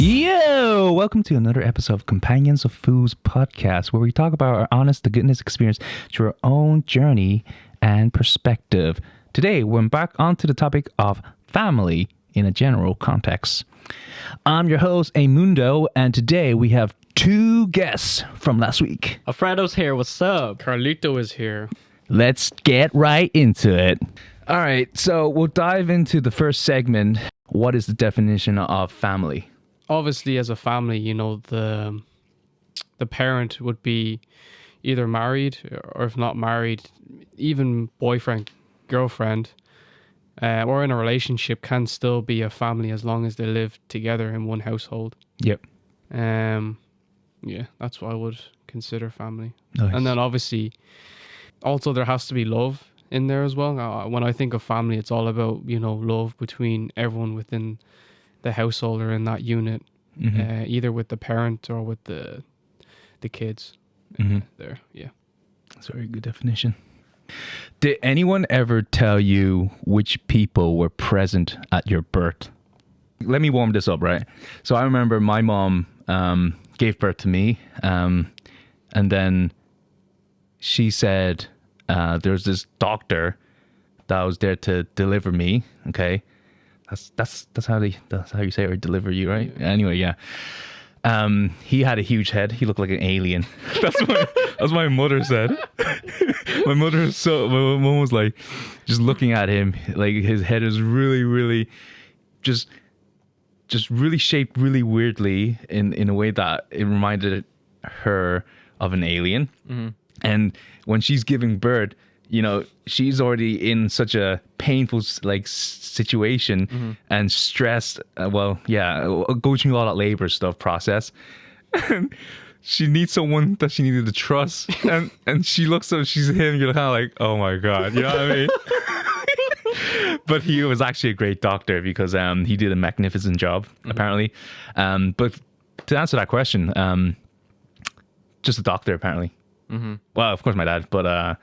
Yo! Welcome to another episode of Companions of Fools podcast, where we talk about our honest to goodness experience through our own journey and perspective. Today, we're back onto the topic of family in a general context. I'm your host, Eamoondo, and today we have two guests from last week. Alfredo's here. What's up? Carlito is here. Let's get right into it. All right, so we'll dive into the first segment. What is the definition of family? Obviously, as a family, you know, the parent would be either married or if not married, even boyfriend, girlfriend, or in a relationship can still be a family as long as they live together in one household. Yep. Yeah, that's what I would consider family. Nice. And then obviously, also there has to be love in there as well. When I think of family, it's all about, you know, love between everyone within the household or in that unit, either with the parent or with the kids. There, yeah. That's a very good definition. Did anyone ever tell you which people were present at your birth? Let me warm this up, right? So I remember my mom gave birth to me, and then she said there's this doctor that was there to deliver me. Okay, that's how you say it, or deliver you, right? Yeah. Anyway, yeah. He had a huge head. He looked like an alien. That's what my mother said. My mom was like, just looking at him, like his head is really, really, just really shaped really weirdly in a way that it reminded her of an alien. And when she's giving birth, you know, she's already in such a painful situation and stressed. Go through all that labor stuff process. And she needs someone that she needed to trust. And she looks up, she's him. You're kind of like, oh my God, you know what I mean? But he was actually a great doctor because he did a magnificent job, apparently. But to answer that question, just a doctor, apparently. Well, of course, my dad, but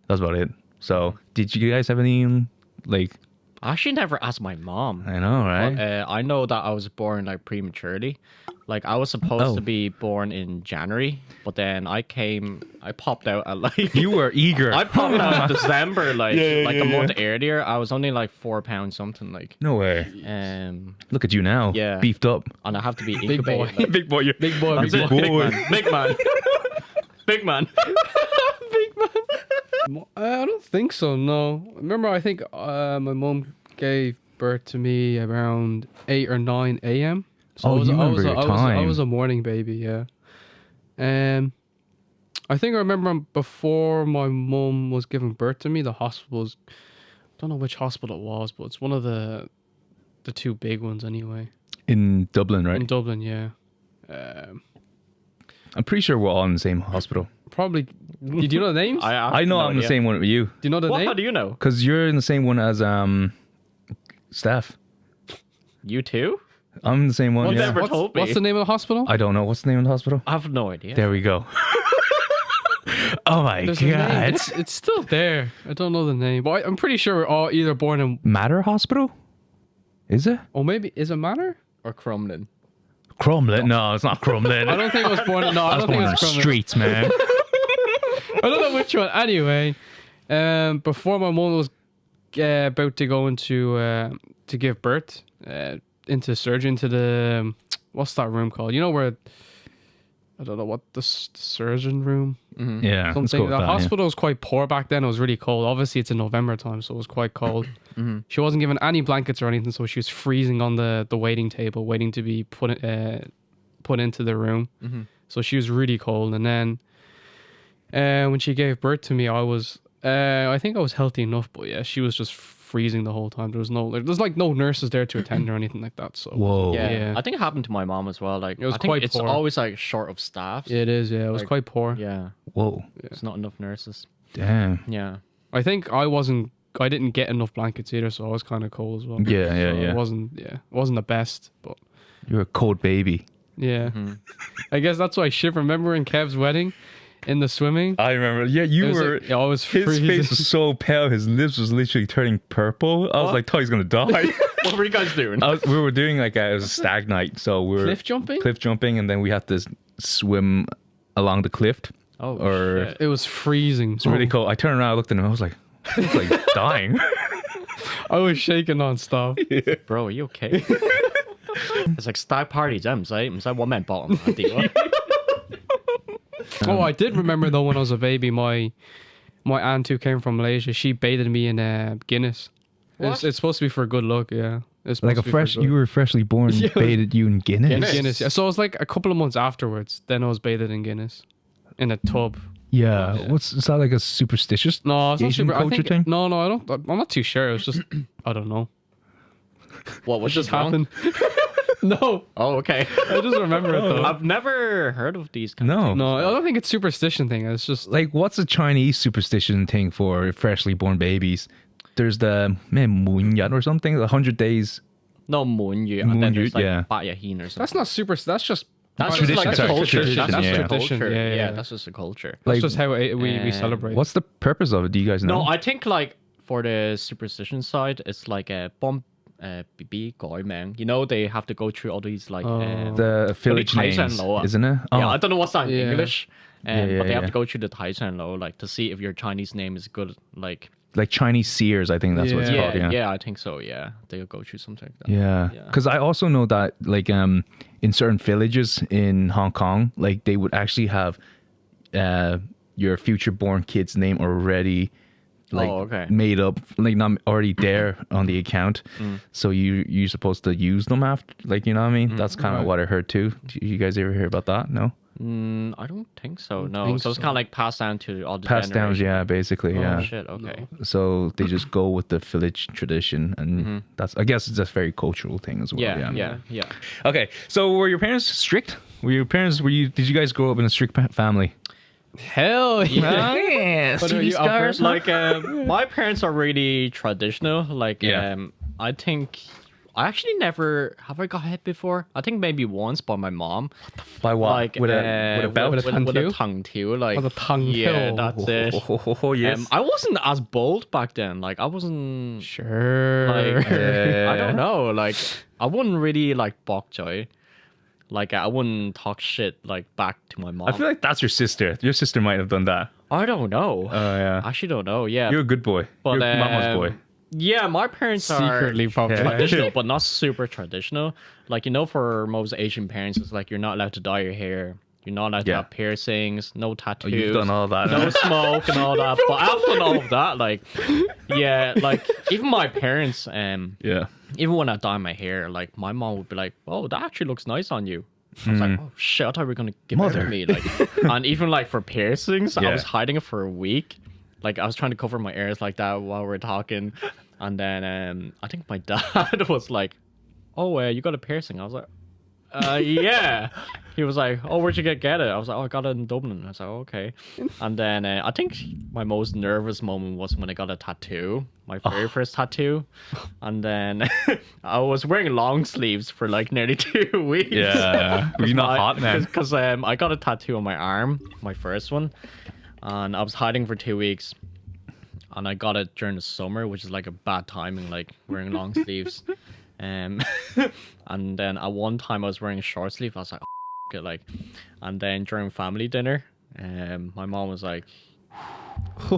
that's about it. So, did you guys have any, like... I actually never asked my mom. I know, right? But, I know that I was born, like, prematurely. Like, I was supposed to be born in January, but then I popped out at, like... You were eager. I popped out in December, a month earlier. I was only, like, 4 pounds something, like... No way. Look at you now. Yeah. Beefed up. And I have to be Big boy. incubated. Big boy. Big boy. That's Big it. boy. Big man. Big man. Big man. I don't think so, no. Remember, I think my mom gave birth to me around 8 or 9 a.m. So Oh, you remember your time. I was a morning baby, yeah. I think I remember before my mom was giving birth to me, the hospital was... I don't know which hospital it was, but it's one of the two big ones anyway. In Dublin, right? In Dublin, yeah. I'm pretty sure we're all in the same hospital. Probably. Did you know the names? I know I'm the same one with you. Do you know the name? How do you know? Because you're in the same one as Steph. You too? I'm in the same one, yeah. Never told me. What's the name of the hospital? I don't know. What's the name of the hospital? I have no idea. There we go. Oh my There's a name. God. It's still there. I don't know the name, but I'm pretty sure we're all either born in... Matter Hospital? Is it? Oh, maybe... Is it Manor? Or Crumlin. Crumlin? No, it's not Crumlin. I don't think I was born in... No, I I was don't think born it in was the Crumlin. streets, man. I don't know which one. Anyway, before my mom was about to go into... to give birth, into surgery, into the... What's that room called? You know where... I don't know what the surgeon room. Yeah. let's go Something. with The that, hospital was quite poor back then. It was really cold. Obviously, it's in November time, so it was quite cold. She wasn't given any blankets or anything, so she was freezing on the waiting table, waiting to be put into the room. So she was really cold. And then when she gave birth to me, I think I was healthy enough, but yeah, she was just freezing the whole time. There's no nurses there to attend or anything like that. So Whoa. Yeah. I think it happened to my mom as well. Like, It was I think quite it's poor. always like short of staff. it is. Yeah, it was Like, quite poor. Yeah. Whoa. There's not enough nurses. Damn. Yeah. I think I didn't get enough blankets either, so I was kind of cold as well. Yeah. So it wasn't the best, but You're a cold baby. yeah. I guess that's why I shiver. Remember in Kev's wedding, in the swimming. I remember. Yeah, you were. I was His freezing. face was so pale. His lips was literally turning purple. I was like, thought he's gonna die. What were you guys doing? We were doing like it was a stag night, so we were Cliff jumping? and then we had to swim along the cliff. Oh, or shit. It was freezing. it's really cold. I turned around, I looked at him, I was like dying. I was shaking non-stop. Bro, are you okay? It's like stag party 啫，唔使揾命搏啊屌！ Oh, I did remember though when I was a baby, my aunt who came from Malaysia, she bathed me in Guinness. It's supposed to be for good luck, yeah. It's Like supposed to be for good. you were freshly born, Yeah. bathed you in Guinness. Guinness. Yeah. So it was like a couple of months afterwards. Then I was bathed in Guinness, in a tub. Yeah. Yeah. Is that like a superstitious? No, it's not Asian super. I culture think, thing? No, I don't. I'm not too sure. It was just I don't know. What Just happened? happened. No, Oh, okay. I just remember it though. I've never heard of these kind of No. No, I don't think it's superstition thing. It's just Like, what's a Chinese superstition thing for freshly born babies? There's the Moon or something, 100 days. No, 滿月, and then there's like yeah. 百日宴or something. that's not super. That's just That's Tradition, just like sorry, a culture. tradition, That's just yeah. a culture. Tradition, yeah, yeah. That's just a culture. that's Like, just how we celebrate. what's the purpose of it? Do you guys know? No, I think like for the superstition side, it's like a bomb BB 改名. You know, they have to go through all these like the village names, isn't it? Yeah, I don't know what's that in Yeah. English. Yeah, but they have yeah. to go through the 睇相佬 like to see if your Chinese name is good. Like Like Chinese seers, I think that's what it's Yeah. called. Yeah. I think so. Yeah, they'll go through something like that. Yeah, Yeah. because I also know that like in certain villages in Hong Kong, like they would actually have your future born kid's name already like okay. made up, like not already there on the account. So you're supposed to use them after, like, you know what I mean? That's kind of what I heard too. You guys ever hear about that? No, I don't think so. No, think so it's so. kind of like passed down to all the passed down. generations. Yeah, basically. Oh Yeah. shit. Okay. So they just go with the village tradition, and that's, I guess, it's a very cultural thing as well. Yeah. Okay, so were your parents strict? Did you guys grow up in a strict family? Hell yeah. yeah, What are you, Alfred? Like my parents are really traditional. Like Yeah. I think I actually never have I got hit before. I think maybe once by my mom. By what? Like with a belt? With a tongue with a tail? tongue tail. Like With a tongue yeah, tail. that's it. Oh, yes. I wasn't as bold back then. Like I wasn't. Sure. Like I don't know. Like I wouldn't really like bok joy. Like I wouldn't talk shit like back to my mom. I feel like that's your sister. Your sister might have done that. I don't know. Oh, yeah. I actually don't know. Yeah. You're a good boy. But, You're mama's boy. Yeah, my parents Secretly are probably. traditional, but not super traditional. Like, you know, for most Asian parents, it's like you're not allowed to dye your hair. You're not allowed to Yeah. have piercings, no tattoos. Oh, you've done all that. No smoke and all that. But I've done all of that. Like, yeah, like even my parents, Yeah. even when I dye my hair, like my mom would be like, "Oh, that actually looks nice on you." I was like, "Oh shit, I thought we were gonna give it Mother. to me." Like, and even like for piercings, I Yeah. was hiding it for a week. Like I was trying to cover my ears like that while we were talking, and then I think my dad was like, "Oh, you got a piercing?" I was like, yeah." He was like, "Oh, where'd you get it?" I was like, "Oh, I got it in Dublin." I was like, oh, "Okay." And then I think my most nervous moment was when I got a tattoo, my very first tattoo. And then I was wearing long sleeves for like nearly 2 weeks. Yeah. Were you not hot, man? Because I got a tattoo on my arm, my first one, and I was hiding for 2 weeks. And I got it during the summer, which is like a bad timing, like wearing long sleeves. And then at one time I was wearing a short sleeve. I was like, oh, it, like, and then during family dinner, my mom was like,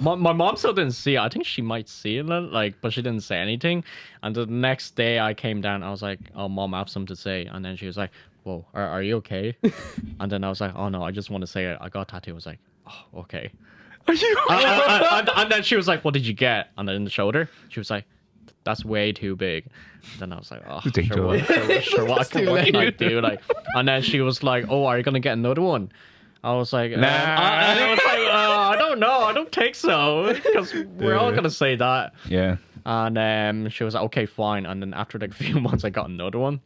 my mom still didn't see it. I think she might see it, like, but she didn't say anything. And the next day I came down, I was like, "Oh, mom, I have something to say." And then she was like, "Whoa, are you okay?" And then I was like, "Oh no, I just want to say it. I got a tattoo." I was like, "Oh, okay." Are you? And then she was like, "What did you get?" And then in the shoulder, she was like, "That's way too big." Then I was like, "Oh, Thank sure, you. what can I do?" Like, and then she was like, "Oh, are you gonna get another one?" I was like, Nah. I was like, I don't know. I don't think so, because we're all gonna say that. Yeah. And she was like, "Okay, fine." And then after like a few months, I got another one.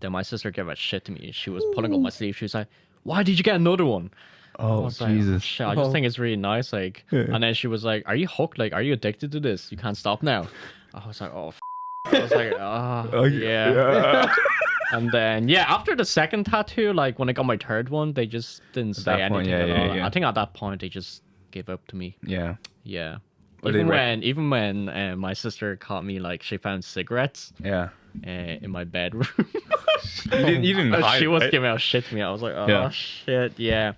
Then my sister gave a shit to me. She was pulling up my sleeve. She was like, "Why did you get another one?" I Oh, was like, Jesus. shit, I just think it's really nice. Like, and then she was like, "Are you hooked? Like, are you addicted to this? You can't stop now." I was like, "Oh." I was like, "Oh, yeah." And then after the second tattoo, like when I got my third one, they just didn't say that point, anything at all. yeah. I think at that point they just gave up to me. Yeah. Yeah. Or they Even when my sister caught me, like she found cigarettes Yeah. in my bedroom. You didn't hide She it, was right? giving out shit to me. I was like, oh Yeah. shit, yeah.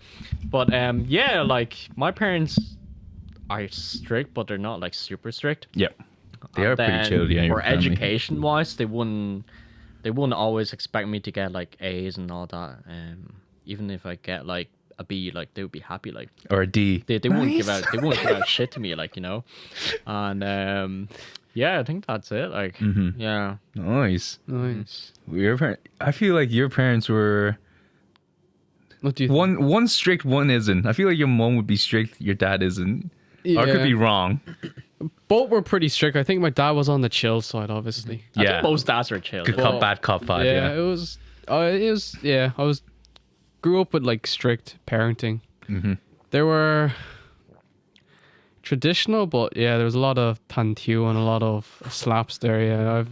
But like my parents are strict, but they're not like super strict. Yeah. They are And pretty then chill, yeah. your For family. education wise, they wouldn't always expect me to get like A's and all that. Even if I get like a B, like they would be happy. Like Or a D. they wouldn't give out shit to me, like, you know. And I think that's it. Like yeah. Nice. Nice. I feel like your parents were What do you think? one strict, one isn't. I feel like your mom would be strict, your dad isn't. Or I could be wrong. Both were pretty strict. I think my dad was on the chill side, obviously. I Yeah. think most dads are chill. Good Well, cop, bad cop vibe. Yeah, Yeah. it was. Yeah, I grew up with like strict parenting. There were traditional, but yeah, there was a lot of tantu and a lot of slaps there. Yeah,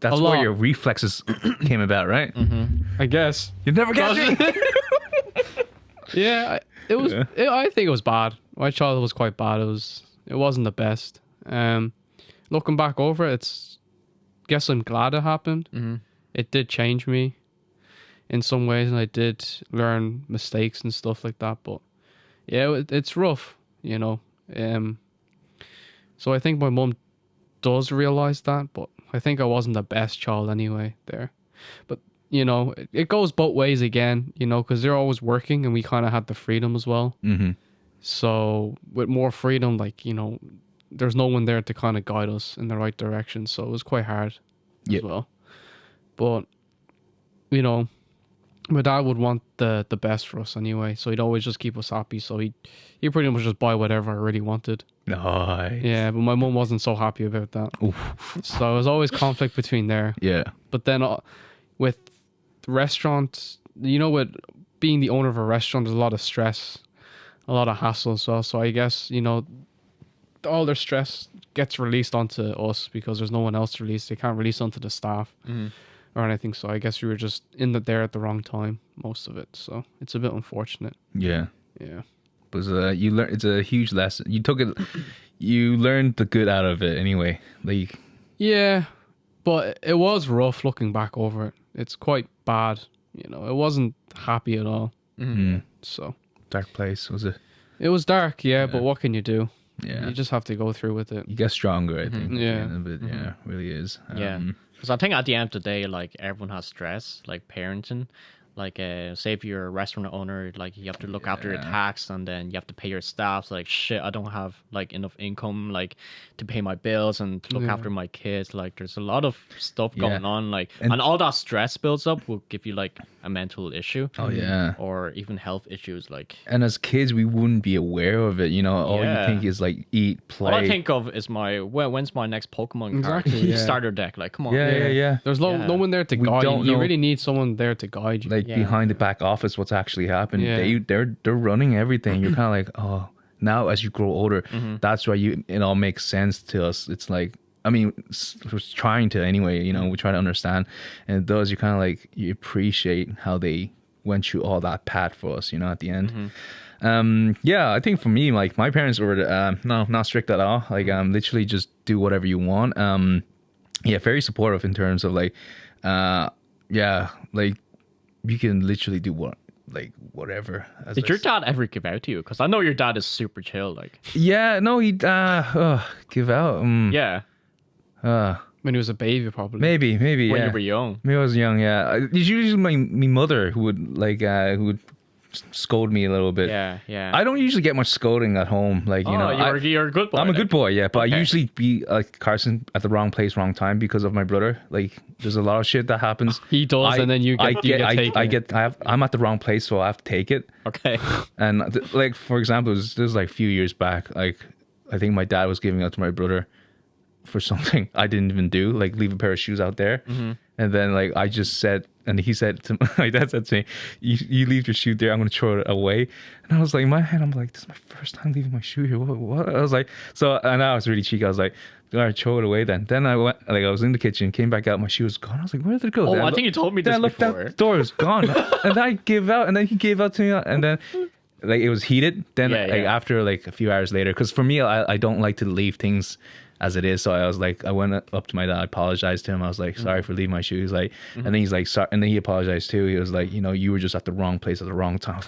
That's a where lot. your reflexes came about, right? I guess. You never catch me. Yeah, it was. Yeah. I think it was bad. My childhood was quite bad. It wasn't the best. Looking back over it, guess I'm glad it happened. It did change me in some ways, and I did learn mistakes and stuff like that. But yeah, it's rough, you know. So I think my mum does realize that, but I think I wasn't the best child anyway there. But you know, it goes both ways again, you know, because they're always working, and we kind of had the freedom as well. So with more freedom, like, you know, there's no one there to kind of guide us in the right direction. So it was quite hard as well. But, you know, my dad would want the best for us anyway. So he'd always just keep us happy. So he'd pretty much just buy whatever I really wanted. Nice. Yeah, but my mum wasn't so happy about that. So there was always conflict between there. Yeah. But then with restaurants, you know, with being the owner of a restaurant, there's a lot of stress, a lot of hassle as well. So I guess, you know, all their stress gets released onto us because there's no one else to release. They can't release onto the staff or anything. So I guess we were just there at the wrong time, most of it. So it's a bit unfortunate. Yeah. Yeah. But you learn. It's a huge lesson. You took it. You learned the good out of it anyway. Like. Yeah, but it was rough looking back over it. It's quite bad. You know, it wasn't happy at all. So Dark place, was it? it was dark, yeah, but what can you do? Yeah. You just have to go through with it. You get stronger, I think. Yeah. But yeah, it really is. Yeah, because I think at the end of the day, like everyone has stress, like parenting. Like, say if you're a restaurant owner, like you have to look after your tax, and then you have to pay your staff. So, like, shit, I don't have like enough income, like, to pay my bills and to look after my kids. Like, there's a lot of stuff going on, like, and all that stress builds up will give you like a mental issue. Oh yeah. Or even health issues, like. And as kids, we wouldn't be aware of it. You know, all Yeah. you think is like eat, play. All I think of is when's my next Pokemon card? Exactly, yeah. Starter deck. Like, come on. Yeah. There's no one there to We guide don't you. You know. really need someone there to guide you. Like behind the back office, what's actually happened. Yeah. They're running everything. You're kind of like, oh, now as you grow older, that's why it all makes sense to us. It's like, I mean, we're trying to anyway. You know, we try to understand, and it does. You kind of like you appreciate how they went through all that path for us. You know, at the end. Yeah, I think for me, like my parents were no, not strict at all. Like literally just do whatever you want. Yeah, very supportive in terms of like yeah, like you can literally do whatever. Did your dad ever give out to you? Because I know your dad is super chill. Like, Yeah, no, he'd give out. yeah, When he was a baby, probably. Maybe, when yeah. you were young. Maybe I was young, yeah. It's usually my mother who would who would scold me a little bit. Yeah. I don't usually get much scolding at home, like you know. You're a good boy. I'm a then. good boy, yeah, but Okay. I usually be like Carson at the wrong place, wrong time because of my brother. Like, there's a lot of shit that happens. He does, and then you get I'm at the wrong place, so I have to take it. Okay. And like for example, this was like a few years back. Like, I think my dad was giving out to my brother for something I didn't even do, like leave a pair of shoes out there. And then like I just said, and he said to my dad said to me, "You leave your shoe there, I'm gonna throw it away." And I was like, in my head, I'm like, this is my first time leaving my shoe here. What? I was like, so, and I was really cheeky. I was like, All right, throw it away then. Then I went, like, I was in the kitchen, came back out, my shoe was gone. I was like, where did it go? Oh, Then I think you told me then this I looked before. out the door, it was gone. And then I gave out, and then he gave out to me, and then like it was heated. Then Yeah, like, yeah. after like a few hours later, because for me, I don't like to leave things as it is. So I was like, I went up to my dad, I apologized to him. I was like, sorry for leaving my shoe. He's like, and then he's like, sorry, and then he apologized too. He was like, you know, you were just at the wrong place at the wrong time. I was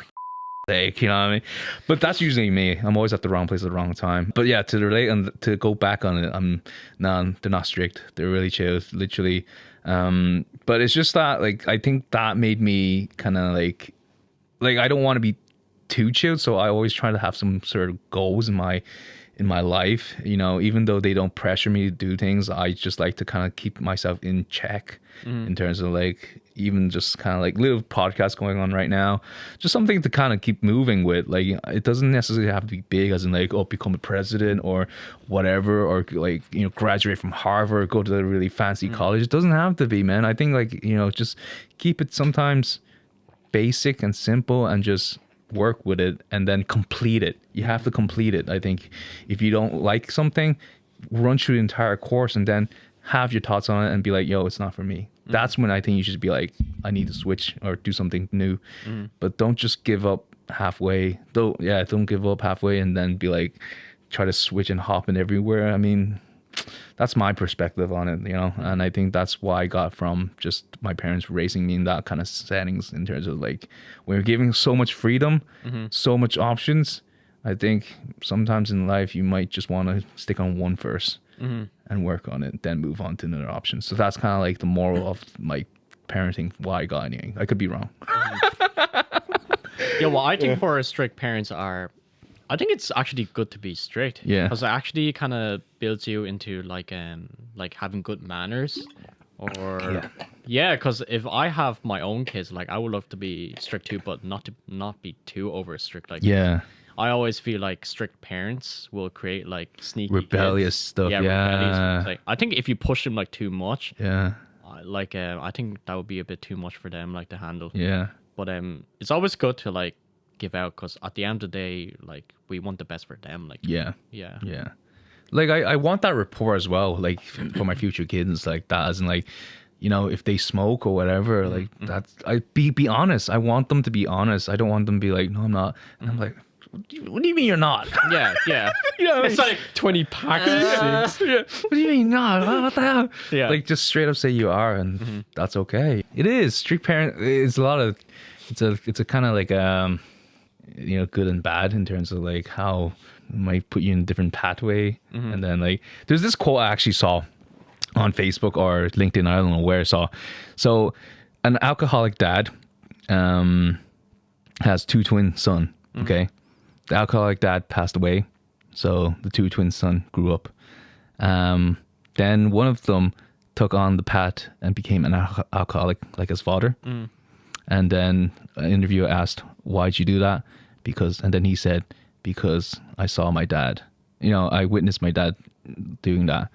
like, you know what I mean? But that's usually me. I'm always at the wrong place at the wrong time. But yeah, to relate and to go back on it, they're not strict. They're really chill, literally. But it's just that, like, I think that made me kind of like I don't want to be too chilled, so I always try to have some sort of goals in my life, you know, even though they don't pressure me to do things. I just like to kind of keep myself in check in terms of like even just kind of like little podcasts going on right now, just something to kind of keep moving with. Like, it doesn't necessarily have to be big as in like, oh, become a president or whatever, or like, you know, graduate from Harvard, go to a really fancy college. It doesn't have to be, man. I think like, you know, just keep it sometimes basic and simple and just work with it and then complete it. You have to complete it. I think if you don't like something, run through the entire course and then have your thoughts on it and be like, yo, it's not for me. That's when I think you should be like, I need to switch or do something new. But don't just give up halfway. Don't give up halfway and then be like, try to switch and hop in everywhere. I mean, that's my perspective on it, you know, and I think that's why I got from just my parents raising me in that kind of settings in terms of like, when you're giving so much freedom, so much options, I think sometimes in life you might just want to stick on one first and work on it, then move on to another option. So that's kind of like the moral of my parenting, why I got anything. I could be wrong. Yeah, well, I think for strict parents I think it's actually good to be strict. Yeah. Because it actually kind of builds you into like having good manners. Or yeah, because if I have my own kids, like I would love to be strict too, but not be too over strict. Like I always feel like strict parents will create like sneaky rebellious kids. stuff. Rebellious. Like, I think if you push them like too much, Yeah. I think that would be a bit too much for them like to handle. Yeah. But it's always good to like give out, because at the end of the day, like we want the best for them. Like Yeah. yeah. Like I want that rapport as well, like for my future kids, like that, as in like, you know, if they smoke or whatever, like that's, be honest. I want them to be honest. I don't want them to be like, no, I'm not. And I'm like, what do you mean you're not? Yeah. You know, It's like 20 packs of cigs. what do you mean not? What the hell? Yeah. Like just straight up say you are, and that's okay. It is strict parent. It's a lot of, it's a kind of like you know, good and bad in terms of like how it might put you in a different pathway. And then like there's this quote I actually saw on Facebook or LinkedIn, I don't know where I saw. So an alcoholic dad has two twin sons. Okay, the alcoholic dad passed away, so the two twin sons grew up. Then one of them took on the path and became an alcoholic like his father. And then an interviewer asked, why'd you do that? And then he said, because I saw my dad. You know, I witnessed my dad doing that.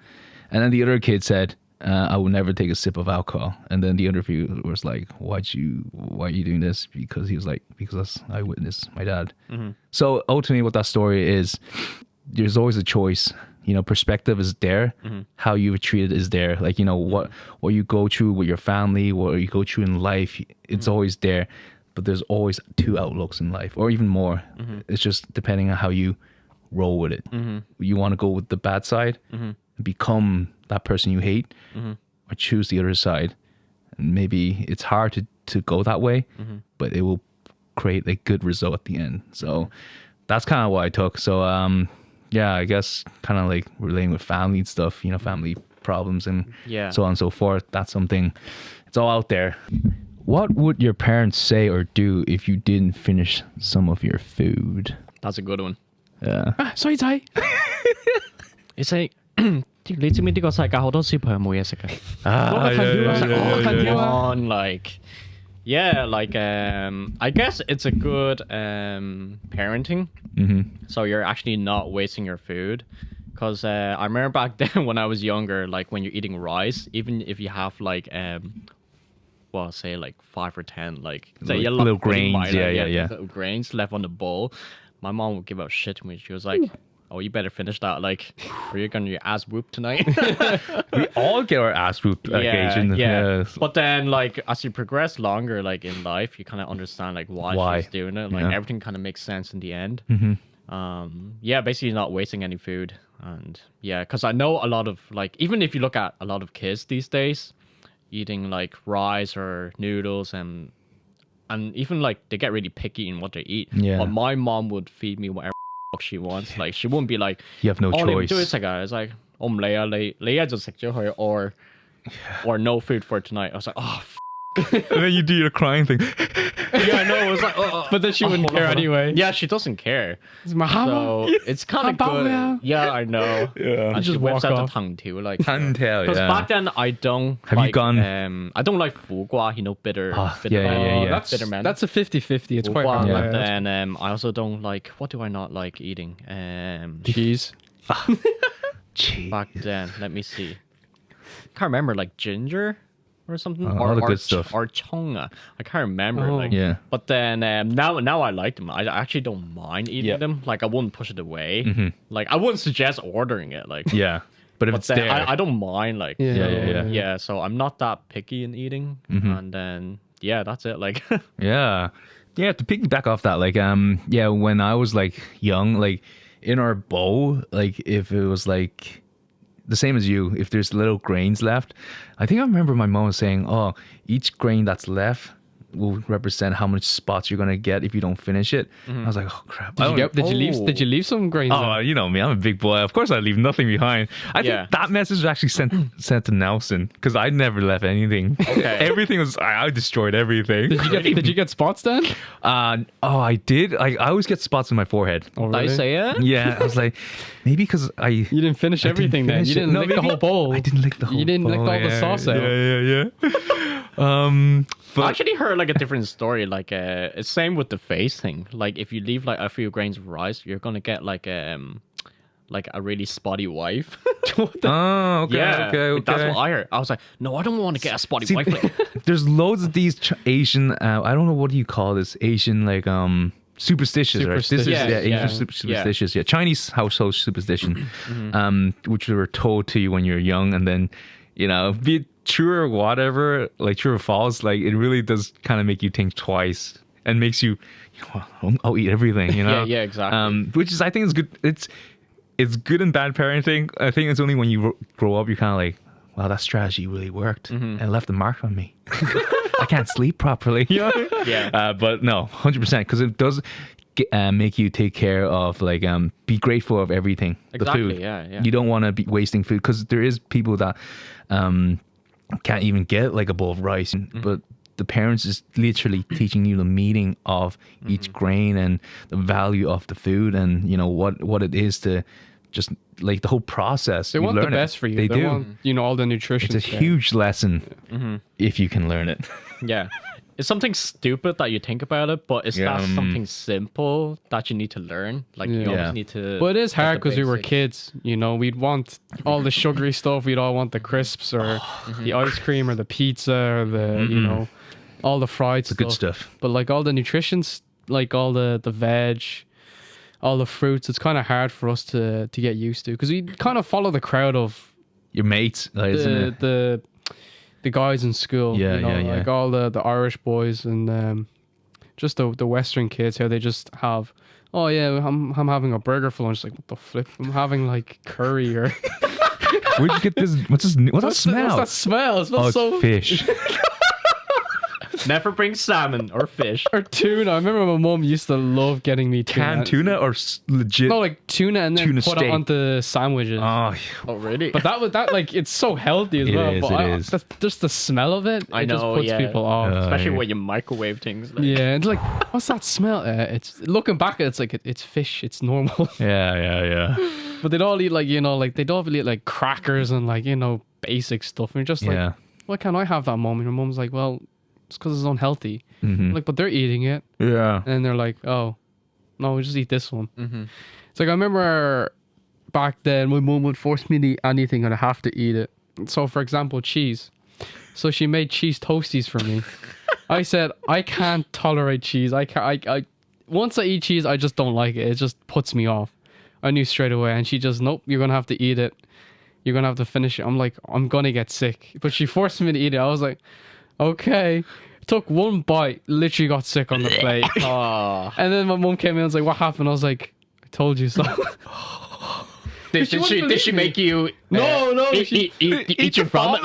And then the other kid said, I will never take a sip of alcohol. And then the interviewer was like, why are you doing this? Because he was like, because I witnessed my dad. So ultimately what that story is, there's always a choice. You know, perspective is there. How you were treated is there. Like, you know, what you go through with your family, what you go through in life, it's always there. But there's always two outlooks in life, or even more. It's just depending on how you roll with it. You want to go with the bad side and become that person you hate, or choose the other side. And maybe it's hard to go that way, but it will create a good result at the end. So that's kind of what I took. So yeah, I guess kind of like relating with family and stuff, you know, family problems and so on and so forth. That's something, it's all out there. What would your parents say or do if you didn't finish some of your food? That's a good one. Yeah. 所以仔，你識你知唔知呢個世界好多小朋友冇嘢食嘅？近條啊 on like yeah, like I guess it's a good parenting. So you're actually not wasting your food. Because I remember back then when I was younger, like when you're eating rice, even if you have like well, say like 5 or 10 like say little grains, yeah, little grains left on the bowl, my mom would give out shit to me. She was like, oh, you better finish that, like, or you're gonna get your ass whooped tonight. We all get our ass whooped occasionally. yeah. Yes. But then, like, as you progress longer, like in life, you kind of understand like why she's doing it. Like everything kind of makes sense in the end. Yeah, basically not wasting any food, and yeah, because I know a lot of like, even if you look at a lot of kids these days, eating like rice or noodles and even like they get really picky in what they eat. Yeah. But my mom would feed me whatever she wants. Like she wouldn't be like, You have no 哦，你唔 choice. 中意食啊？It's like 我唔理啊，你一就食咗佢，or no food for tonight. I was like, oh, And then you do your crying thing. yeah, I know. It was like, But then she wouldn't care anyway. Yeah, she doesn't care. It's Mahama. So it's kind of good. Yeah, I know. Yeah. And she just whips walk out the off. tongue too, like. Can tell, Because yeah. back then I don't. Have you like, gone- I don't like fugua. You know, bitter. bitter yeah. That's bitter man. that's a 50-50. It's quite Fugua, hard. and Yeah. then I also don't like. What do I not like eating? Cheese. Gee. Back then, let me see. Can't remember, like ginger or something, all the good stuff. or chonga. I can't remember. Oh. Like, Yeah. But then now I like them. I actually don't mind eating Yeah. them. Like I wouldn't push it away. Like I wouldn't suggest ordering it. Like Yeah. But if but it's then there. I don't mind. Like Yeah. So I'm not that picky in eating. And then yeah, that's it. Like Yeah. Yeah, to piggyback off that, like yeah, when I was like young, like in our bowl, like if it was like the same as you, if there's little grains left, I think I remember my mom was saying, oh, each grain that's left will represent how much spots you're gonna get if you don't finish it. I was like, oh crap. Did you leave some grains? Oh, there? you know me, I'm a big boy. Of course I leave nothing behind. I Yeah. think that message was actually sent to Nelson because I never left anything. Okay. Everything was I destroyed everything. Did you get spots then? I did. I always get spots in my forehead. Oh, did I really? say it? Yeah, I was like, maybe because You didn't finish everything then. You didn't lick the whole bowl. I didn't lick the whole. You didn't lick bowl, all the sauce out. Yeah. I But actually heard like a different story. Like it's same with the face thing. Like if you leave like a few grains of rice, you're gonna get like a really spotty wife. oh, okay, Yeah, okay. that's what I heard. I was like, no, I don't want to get a spotty See, wife. Like, there's loads of these Asian. I don't know what do you call this Asian like superstitious, right? This is Superstitious. Asian Yeah. superstitious. Yeah, Chinese household superstition, which were told to you when you're young, and then be it true or whatever, like true or false, like it really does kind of make you think twice and makes you, I'll eat everything, Yeah, exactly. Which is I think is good. It's good and bad parenting. I think it's only when you grow up you're kind of like, wow, that strategy really worked and left a mark on me. I can't sleep properly. Yeah. But no, 100% because it does make you take care of like be grateful of everything. Exactly, The food. yeah. You don't want to be wasting food because there is people that can't even get like a bowl of rice, but the parents is literally teaching you the meaning of each grain and the value of the food and what it is to just like the whole process. They You want the learn it. best for you. They They do. want all the nutrition. It's a huge lesson if you can learn it. Yeah. It's something stupid that you think about it, but it's not something simple that you need to learn. Like you Yeah. always need to. But it is get hard the because we were basics. kids. We'd want all the sugary stuff. We'd all want the crisps or the ice cream or the pizza or the all the fried The stuff. good stuff. But like all the nutritions, like all the veg, all the fruits, it's kind of hard for us to get used to because we kind of follow the crowd of Your mates, isn't it? the guys in school. Yeah, yeah. Like all the Irish boys and just the Western kids, how they just have. Oh yeah, I'm having a burger for lunch. Like what the flip? I'm having like curry or. Where'd you get this? What's that smell? What's that smell? It smells it's so fish. Never bring salmon or fish. or tuna. I remember my mom used to love getting me tuna. Canned tuna or legit? No, like tuna and then Tuna put steak. it onto sandwiches. Oh, Oh, really? But that like it's so healthy as It well. is, But it is. that's just the smell of it. I It just know, puts yeah. people off. Especially yeah. when you microwave things. Like, Yeah, it's like, what's that smell? It's looking back, it's like it's fish. It's normal. yeah. But they'd all eat like they'd all eat like crackers and like basic stuff. And you're just like, Yeah. why can't I have that mom? And your mom's like, well, it's because it's unhealthy. Like, but they're eating it, Yeah. and they're like, oh, no, we just eat this one. It's like I remember back then, my mom would force me to eat anything, and I have to eat it. So, for example, cheese. So she made cheese toasties for me. I said I can't tolerate cheese. I once I eat cheese, I just don't like it. It just puts me off. I knew straight away. And she just, nope, you're going to have to eat it. You're going to have to finish it. I'm like, I'm going to get sick. But she forced me to eat it. I was like, okay. Took one bite, literally got sick on the plate. Oh. And then my mum came in and was like, what happened? I was like, I told you so. Did she make you No, eat your vomit?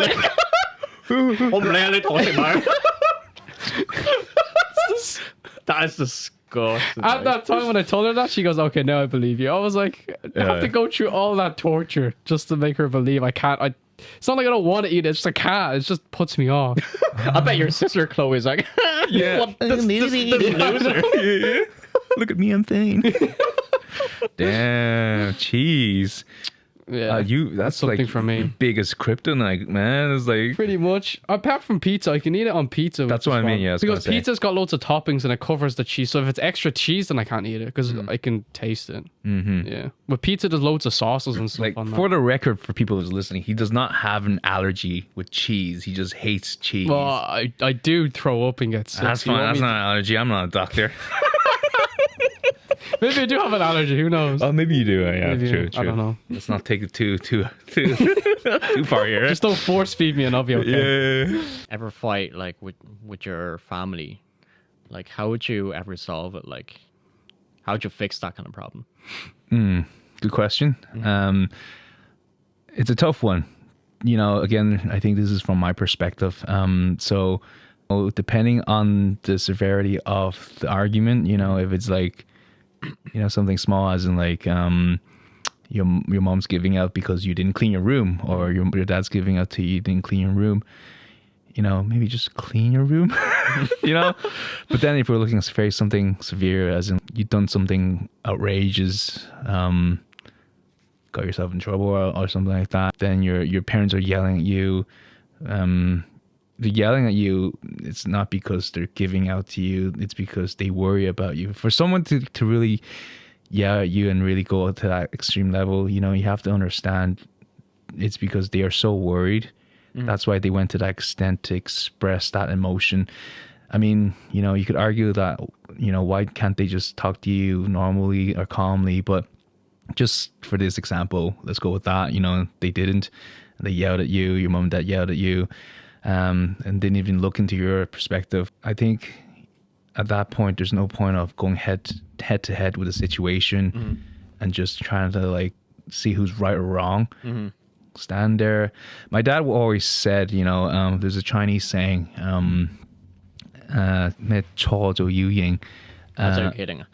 That is disgusting. At that time when I told her that, she goes, okay, now I believe you. I was like, I have to go through all that torture just to make her believe I can't. It's not like I don't want to eat it. It's just I can't. It just puts me off. I bet your sister Chloe's like, Yeah. what this loser. Yeah. Look at me, I'm thin. Damn, cheese. Yeah, That's something like for me. biggest kryptonite, man. It's like Pretty much. Apart from pizza, I can eat it on pizza. That's what I mean, yeah, I was because gonna say. pizza's got loads of toppings and it covers the cheese. So if it's extra cheese, then I can't eat it because I can taste it. Mm-hmm. Yeah, but pizza there's loads of sauces and stuff like on for that. the record, for people who's listening, he does not have an allergy with cheese. He just hates cheese. Well, I do throw up and get sick. That's So you fine. want That's me not an allergy. I'm not a doctor. Maybe I do have an allergy. Who knows? Oh, maybe you do. Yeah, Maybe, true. I don't know. Let's not take it too far here. Just don't force feed me and I'll be okay. Yeah. Ever fight like with your family? Like, how would you ever solve it? Like, how would you fix that kind of problem? Good question. It's a tough one. You know, again, I think this is from my perspective. So depending on the severity of the argument, you know, if it's like, you know, something small as in like your mom's giving out because you didn't clean your room, or your dad's giving out to you didn't clean your room, you know, maybe just clean your room, you know. But then if we're looking at something severe, as in you've done something outrageous, got yourself in trouble or something like that, then your parents are yelling at you. They're yelling at you. It's not because they're giving out to you. It's because they worry about you. For someone to really yell at you and really go to that extreme level, you know, you have to understand it's because they are so worried. That's why they went to that extent to express that emotion. I mean, you know, you could argue that, you know, why can't they just talk to you normally or calmly? But just for this example, let's go with that. You know, they didn't. They yelled at you. Your mom and dad yelled at you. And didn't even look into your perspective. I think at that point, there's no point of going head to head with a situation and just trying to like see who's right or wrong. Stand there. My dad always said, you know, there's a Chinese saying, 咩錯就要認. That's are you kidding?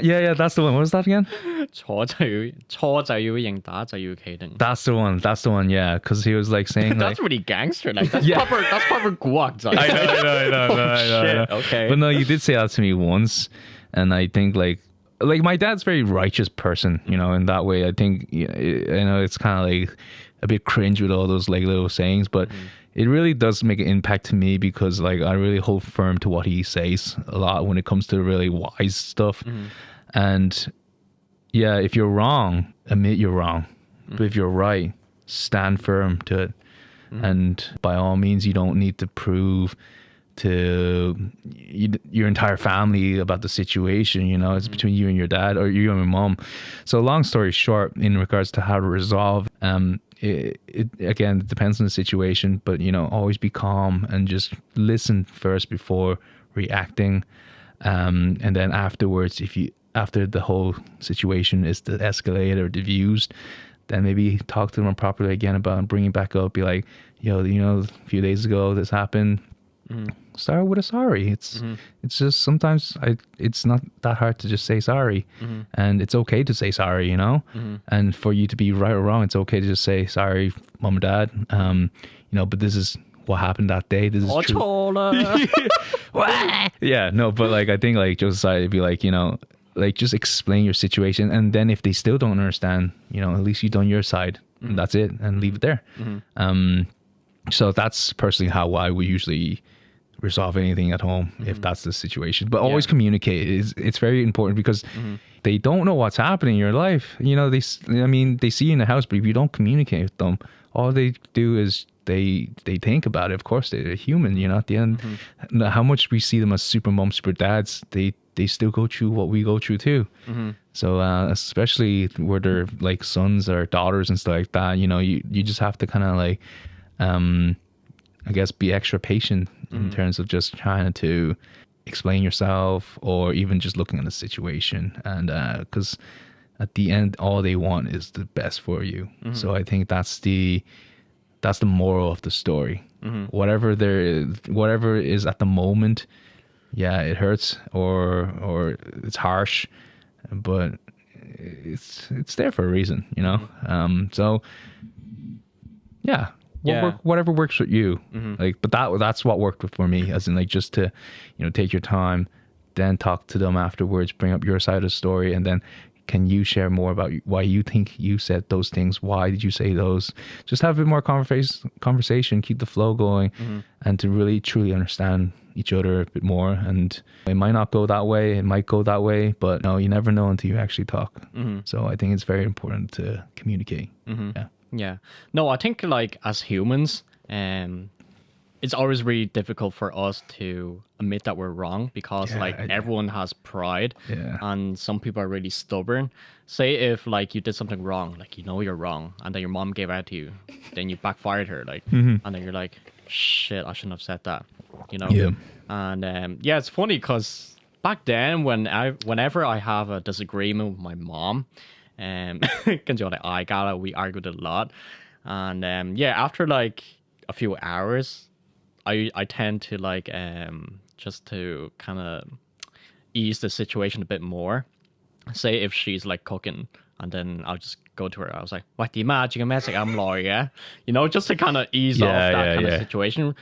Yeah, that's the one. What was that again? 錯就要認，打就要企定。 That's the one. Yeah, because he was like saying That's like, really gangster. Like that's Yeah. proper guac. I know. Shit. Okay. But no, you did say that to me once, and I think like my dad's a very righteous person, you know, in that way. I think, you know, it's kind of like a bit cringe with all those like little sayings, but it really does make an impact to me because like I really hold firm to what he says a lot when it comes to really wise stuff. And yeah, if you're wrong, admit you're wrong. But if you're right, stand firm to it. And by all means, you don't need to prove to your entire family about the situation. You know, it's between you and your dad, or you and your mom. So long story short, in regards to how to resolve, it again, it depends on the situation, but you know, always be calm and just listen first before reacting. And then afterwards, after the whole situation is escalated or diffused, then maybe talk to them properly again about bringing it back up. Be like, yo, you know, a few days ago this happened. Start with a sorry. It's just sometimes it's not that hard to just say sorry, and it's okay to say sorry, you know. And for you to be right or wrong, it's okay to just say sorry, mom and dad. You know, but this is what happened that day. This is true. Yeah, no, but like I think like Josiah would be like, you know, like just explain your situation, and then if they still don't understand, you know, at least you've done your side, and that's it, and leave it there. So that's personally how I would usually resolve anything at home if that's the situation. But always communicate. It's very important because they don't know what's happening in your life. You know, they see you in the house, but if you don't communicate with them, all they do is they think about it. Of course, they're human. You know, at the end, how much we see them as super moms, super dads, they they still go through what we go through too. So especially where they're like sons or daughters and stuff like that, you know, you just have to kind of like I guess be extra patient in terms of just trying to explain yourself, or even just looking at the situation. And because at the end, all they want is the best for you. So I think that's the moral of the story. Whatever is at the moment, yeah, it hurts or it's harsh, but it's there for a reason, you know. So yeah. Whatever works for you. Like, but that's what worked for me, as in like just to, you know, take your time, then talk to them afterwards, bring up your side of the story, and then can you share more about why you think you said those things? Why did you say those? Just have a bit more conversation, keep the flow going, and to really truly understand each other a bit more. And it might not go that way, it might go that way, but no, you never know until you actually talk. So I think it's very important to communicate. Yeah. No, I think like as humans, it's always really difficult for us to admit that we're wrong, because everyone has pride, and some people are really stubborn. Say if like you did something wrong, like you know you're wrong, and then your mom gave out to you, then you backfired her, like, and then you're like, shit, I shouldn't have said that, you know. And it's funny because back then whenever I have a disagreement with my mom, we argued a lot, and after like a few hours, I tend to like just to kind of ease the situation a bit more. Say if she's like cooking, and then I'll just go to her. I was like, "What the magic message? I'm lawyer," you know, just to kind of ease off that kind of situation.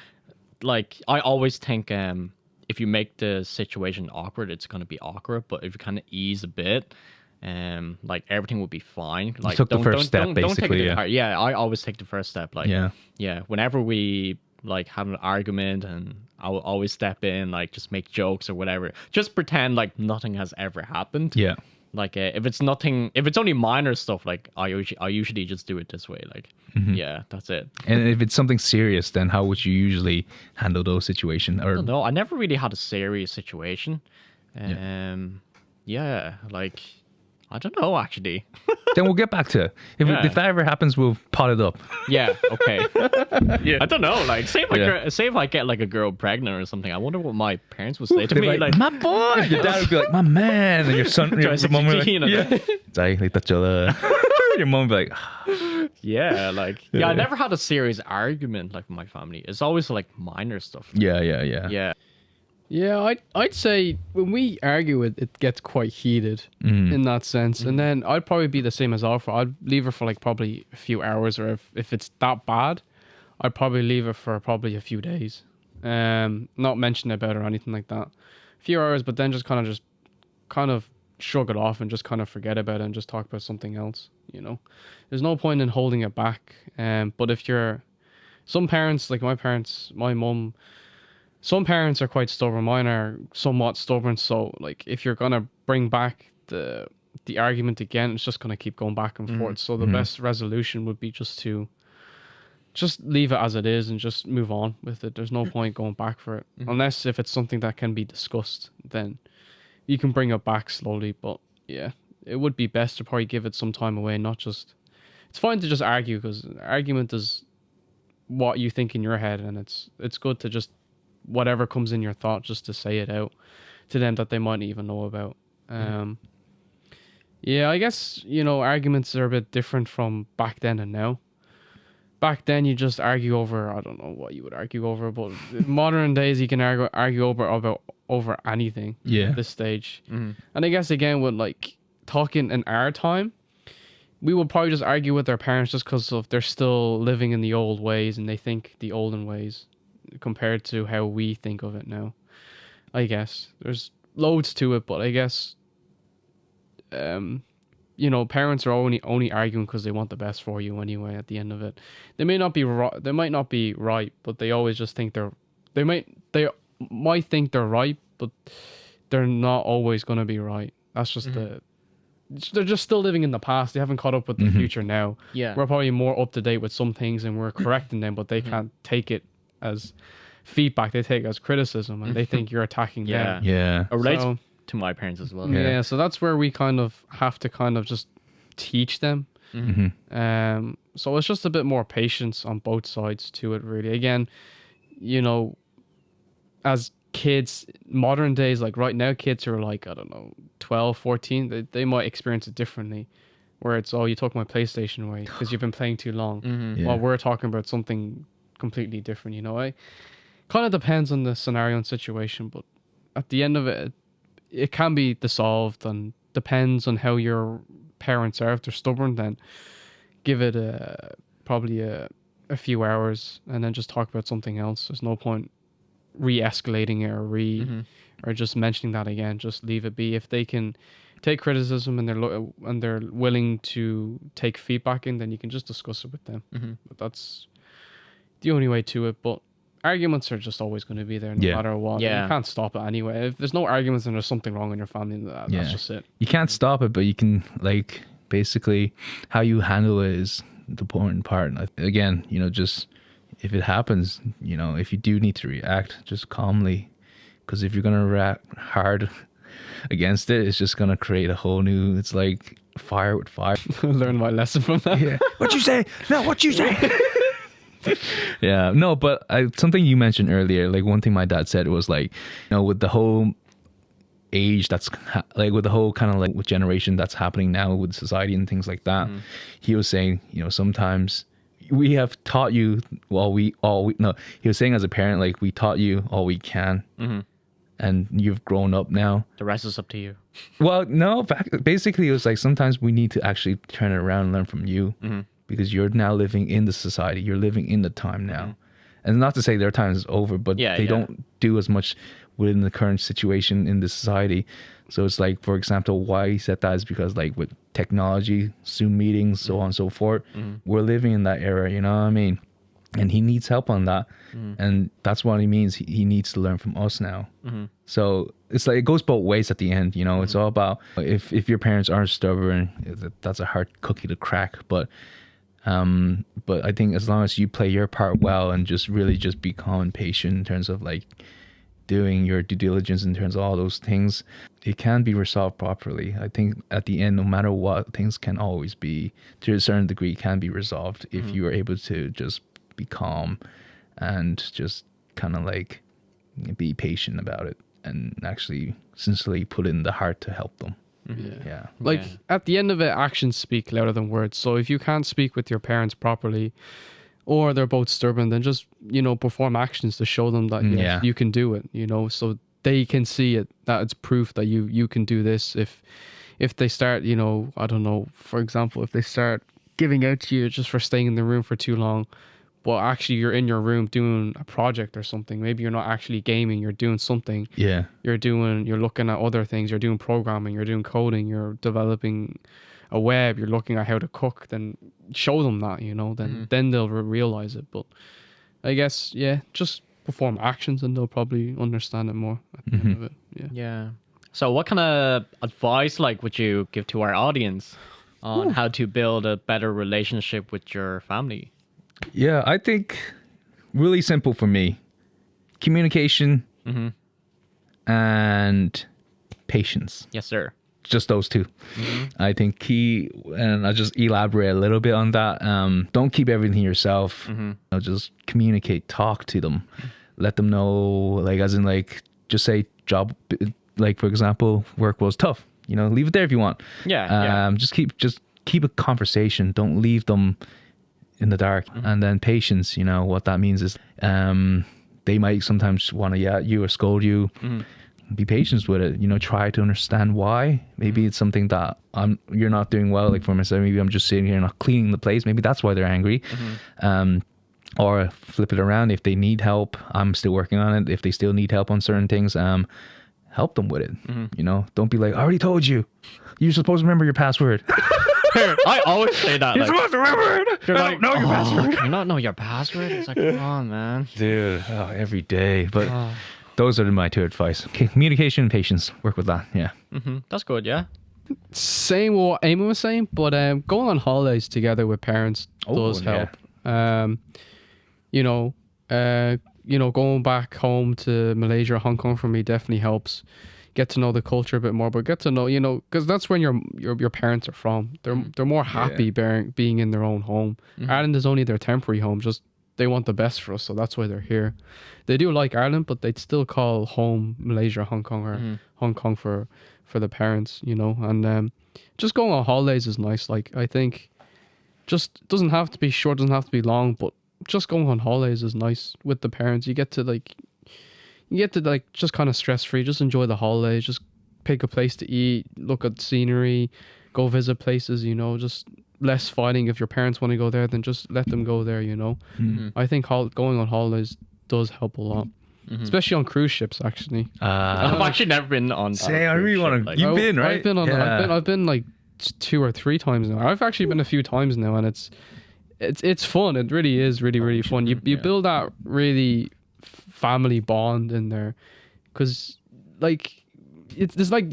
Like I always think, if you make the situation awkward, it's gonna be awkward. But if you kind of ease a bit, like everything will be fine. Like you took the first step, basically. Don't take it to heart. Yeah, I always take the first step. Like whenever we like have an argument, and I will always step in, like just make jokes or whatever. Just pretend like nothing has ever happened. Yeah. Like if it's only minor stuff, like I usually just do it this way. Like that's it. And if it's something serious, then how would you usually handle those situations? Or No, I never really had a serious situation. Like I don't know, actually. Then we'll get back to it. If that ever happens, we'll pot it up. Yeah, okay. I don't know. Like, say if I get like a girl pregnant or something, I wonder what my parents would say to me. Like, my boy. Your dad would be like, my man. And your son, your mom would be like, your mom would be like, I never had a serious argument like with my family. It's always like minor stuff. Yeah, I'd say when we argue, it gets quite heated in that sense. And then I'd probably be the same as Alfred. I'd leave her for like probably a few hours, or if it's that bad, I'd probably leave her for probably a few days. Not mention about it or anything like that. A few hours, but then just kind of shrug it off and just kind of forget about it and just talk about something else, you know. There's no point in holding it back. But if some parents, like my parents, my mum, some parents are quite stubborn. Mine are somewhat stubborn. So, like, if you're gonna bring back the argument again, it's just gonna keep going back and forth. So the best resolution would be just leave it as it is and just move on with it. There's no point going back for it, unless if it's something that can be discussed. Then you can bring it back slowly. But yeah, it would be best to probably give it some time away. Not just. It's fine to just argue, because argument is what you think in your head, and it's good to just. Whatever comes in your thought, just to say it out to them that they might even know about. I guess, you know, arguments are a bit different from back then and now. Back then you just argue over, I don't know what you would argue over, but in modern days you can argue over anything at this stage. And I guess again with like talking in our time, we would probably just argue with their parents just because of they're still living in the old ways and they think the olden ways compared to how we think of it now. I guess there's loads to it, but I guess you know, parents are only arguing because they want the best for you anyway. At the end of it, they might not be right, but they always just think they might think they're right, but they're not always going to be right. That's just they're just still living in the past. They haven't caught up with the future now. We're probably more up to date with some things and we're correcting them, but they can't take it as feedback. They take it as criticism, and they think you're attacking them. It relates to my parents as well. Yeah, so that's where we kind of have to kind of just teach them. So it's just a bit more patience on both sides to it, really. Again, you know, as kids, modern days, like right now, kids who are like, I don't know, 12, 14, they might experience it differently. Where it's, oh, you took my PlayStation away because you've been playing too long. Yeah. While we're talking about something completely different, you know. It kind of depends on the scenario and situation, but at the end of it, it can be dissolved and depends on how your parents are. If they're stubborn, then give it probably a few hours and then just talk about something else. There's no point re-escalating it or just mentioning that again. Just leave it be. If they can take criticism and they're willing to take feedback in, then you can just discuss it with them. But that's the only way to it. But arguments are just always going to be there no matter what. Yeah. You can't stop it anyway. If there's no arguments, then there's something wrong in your family. That's just it. You can't stop it, but you can, like, basically how you handle it is the important part. Again, you know, just if it happens, you know, if you do need to react, just calmly, because if you're going to react hard against it, it's just going to create a whole new, it's like fire with fire. Learn my lesson from that. Yeah. What you say? No, what you say? Yeah, no, but something you mentioned earlier, like one thing my dad said was like, you know, with the whole age that's like with the whole kind of like with generation that's happening now with society and things like that, he was saying, you know, sometimes we have taught you he was saying as a parent, like we taught you all we can, and you've grown up now. The rest is up to you. Well, no, basically it was like sometimes we need to actually turn it around and learn from you. Because you're now living in the society, you're living in the time now. And not to say their time is over, but they don't do as much within the current situation in the society. So it's like, for example, why he said that is because like with technology, Zoom meetings, so on and so forth, we're living in that era, you know what I mean? And he needs help on that. And that's what he means. He needs to learn from us now. So it's like, it goes both ways at the end, you know, it's all about, if your parents aren't stubborn, that's a hard cookie to crack, but I think as long as you play your part well and just really just be calm and patient in terms of like doing your due diligence in terms of all those things, it can be resolved properly. I think at the end, no matter what, things can always be, to a certain degree, can be resolved if you are able to just be calm and just kind of like be patient about it and actually sincerely put in the heart to help them. Yeah. Like at the end of it, actions speak louder than words. So if you can't speak with your parents properly, or they're both stubborn, then just, you know, perform actions to show them that yes, you can do it, you know, so they can see it, that it's proof that you can do this. If they start, you know, I don't know, for example, if they start giving out to you just for staying in the room for too long, but actually you're in your room doing a project or something. Maybe you're not actually gaming, you're doing something. Yeah. You're looking at other things, you're doing programming, you're doing coding, you're developing a web, you're looking at how to cook, then show them that, you know, then they'll realize it. But I guess, just perform actions and they'll probably understand it more at the end of it. Yeah. So what kind of advice would you give to our audience on how to build a better relationship with your family? Yeah, I think really simple for me. Communication and patience. Yes, sir. Just those two. I think key, and I'll just elaborate a little bit on that. Don't keep everything yourself. Just communicate, talk to them. Let them know, just say job, for example, work was tough. You know, leave it there if you want. Just keep a conversation. Don't leave them in the dark. And then patience, you know, what that means is they might sometimes want to yell at you or scold you. Be patient with it, you know, try to understand why. Maybe it's something that you're not doing well, like for myself, maybe I'm just sitting here not cleaning the place, maybe that's why they're angry. Or flip it around, if they need help, I'm still working on it. If they still need help on certain things, help them with it. You know, don't be like, I already told you, you're supposed to remember your password. I always say that. You're supposed to remember it. You're I don't know your password. You not know your password? It's like, come on, man. Dude, every day. But those are my two advice. Okay, communication and patience. Work with that. Yeah. That's good, yeah. Same what Eamon was saying, but going on holidays together with parents does help. Going back home to Malaysia or Hong Kong for me definitely helps. get to know the culture a bit more, but get to know, because that's when your parents are from. They're more happy being in their own home. Ireland is only their temporary home. Just they want the best for us, so that's why they're here. They do like Ireland, but they'd still call home Malaysia, Hong Kong, or Hong Kong for the parents, And just going on holidays is nice. Like, I think just doesn't have to be short, doesn't have to be long, but just going on holidays is nice with the parents. You get to just kind of stress free, just enjoy the holidays, just pick a place to eat, look at scenery, go visit places, just less fighting. If your parents want to go there, then just let them go there, I think going on holidays does help a lot. Especially on cruise ships, actually. I've actually never been on. Say, I really want to. You've been, right? I've been like 2 or 3 times now. I've actually been a few times now, and it's fun. It really is really fun. You build that really family bond in there, because like it's like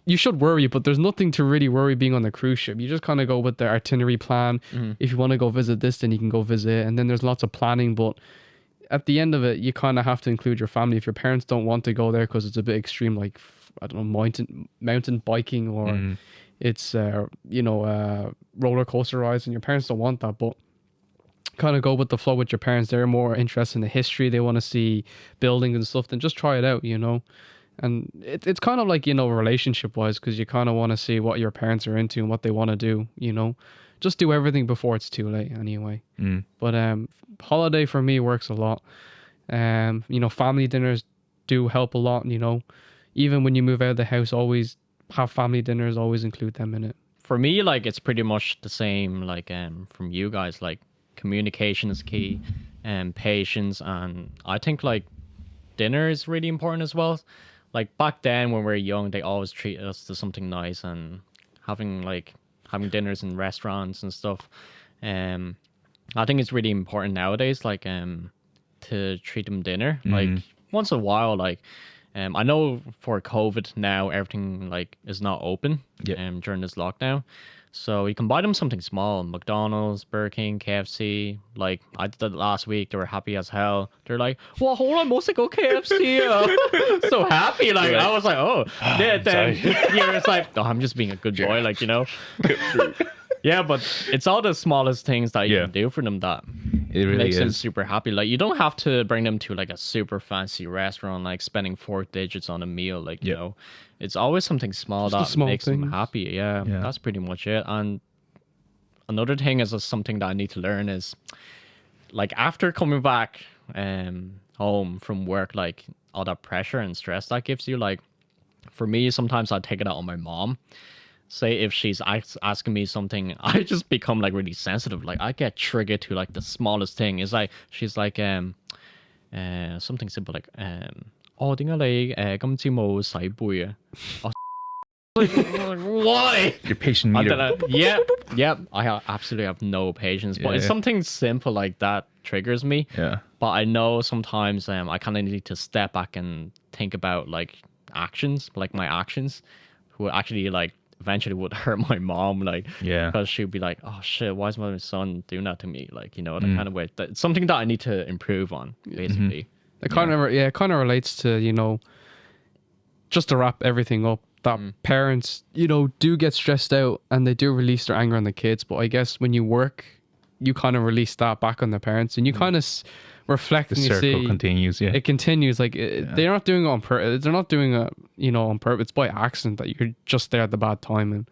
you should worry, but there's nothing to really worry being on the cruise ship. You just kind of go with the itinerary plan. If you want to go visit this, then you can go visit, and then there's lots of planning, but at the end of it, you kind of have to include your family. If your parents don't want to go there because it's a bit extreme, like, I don't know, mountain biking, or it's roller coaster rides, and your parents don't want that, but kind of go with the flow with your parents. They're more interested in the history, they want to see buildings and stuff, then just try it out, And it's kind of like, relationship wise, because you kind of want to see what your parents are into and what they want to do, Just do everything before it's too late anyway. But holiday for me works a lot. Family dinners do help a lot, Even when you move out of the house, always have family dinners, always include them in it. For me, like, it's pretty much the same, like, from you guys. Like, communication is key, and patience, and I think, like, dinner is really important as well. Like, back then when we were young, they always treat us to something nice, and having dinners in restaurants and stuff. I think it's really important nowadays, like, to treat them dinner, like, once in a while. Like, I know for COVID now, everything, like, is not open during this lockdown. So you can buy them something small, McDonald's, Burger King, KFC. Like, I did that last week. They were happy as hell. They're like, well, hold on, must I go KFC? So happy. Like, I was like, oh. Then you're just like, oh, I'm just being a good boy, like, Yeah, but it's all the smallest things that you can do for them that it really makes them is. super happy. Like, you don't have to bring them to, like, a super fancy restaurant, like spending 4 digits on a meal. Like, it's always something small just that makes them happy. Yeah, that's pretty much it. And another thing is something that I need to learn is, like, after coming back home from work, like, all that pressure and stress that gives you, like, for me, sometimes I take it out on my mom. Say if she's asking me something, I just become, like, really sensitive. Like, I get triggered to, like, the smallest thing. It's like, she's like, something simple, like, oh, 點解你今朝冇洗背啊? Like, why? Your patient meter. Yep. I absolutely have no patience. But it's something simple like that triggers me. Yeah. But I know sometimes I kind of need to step back and think about, like, actions, like my actions, who actually, like, eventually would hurt my mom, like, because she'd be like, oh shit, why is my son doing that to me? Like, that kind of way. It's something that I need to improve on, basically. It kind of relates to, just to wrap everything up, that parents, do get stressed out and they do release their anger on the kids. But I guess when you work, you kind of release that back on the parents, and you kind of reflect, The and you circle see continues. Yeah. it continues. Like, they're not doing it on purpose. They're not doing it, on purpose. It's by accident that you're just there at the bad time, and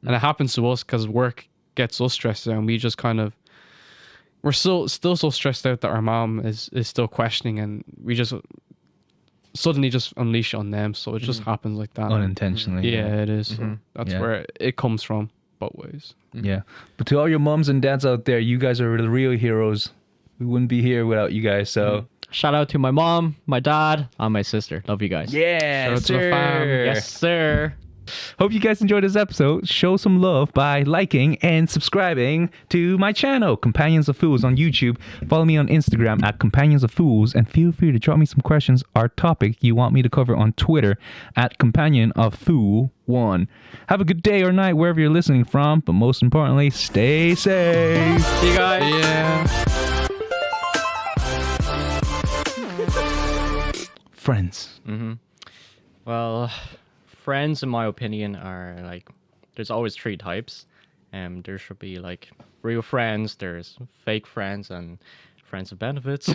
it happens to us because work gets us stressed out, and we just kind of, we're still so stressed out that our mom is still questioning, and we just suddenly just unleash on them. So it just happens like that. Unintentionally. Yeah, it is. So that's where it comes from, both ways. Yeah. But to all your moms and dads out there, you guys are the real heroes. We wouldn't be here without you guys. So shout out to my mom, my dad, and my sister. Love you guys. yeah, Shout out to the fam. Yes, sir. Hope you guys enjoyed this episode. Show some love by liking and subscribing to my channel, Companions of Fools, on YouTube. Follow me on Instagram at Companions of Fools, and feel free to drop me some questions or topic you want me to cover on Twitter at CompanionOfFool1. Have a good day or night wherever you're listening from, but most importantly, stay safe. See you guys. Yeah. Friends. Well, friends, in my opinion, are like there's always three types. There should be like real friends, there's fake friends, and friends with benefits.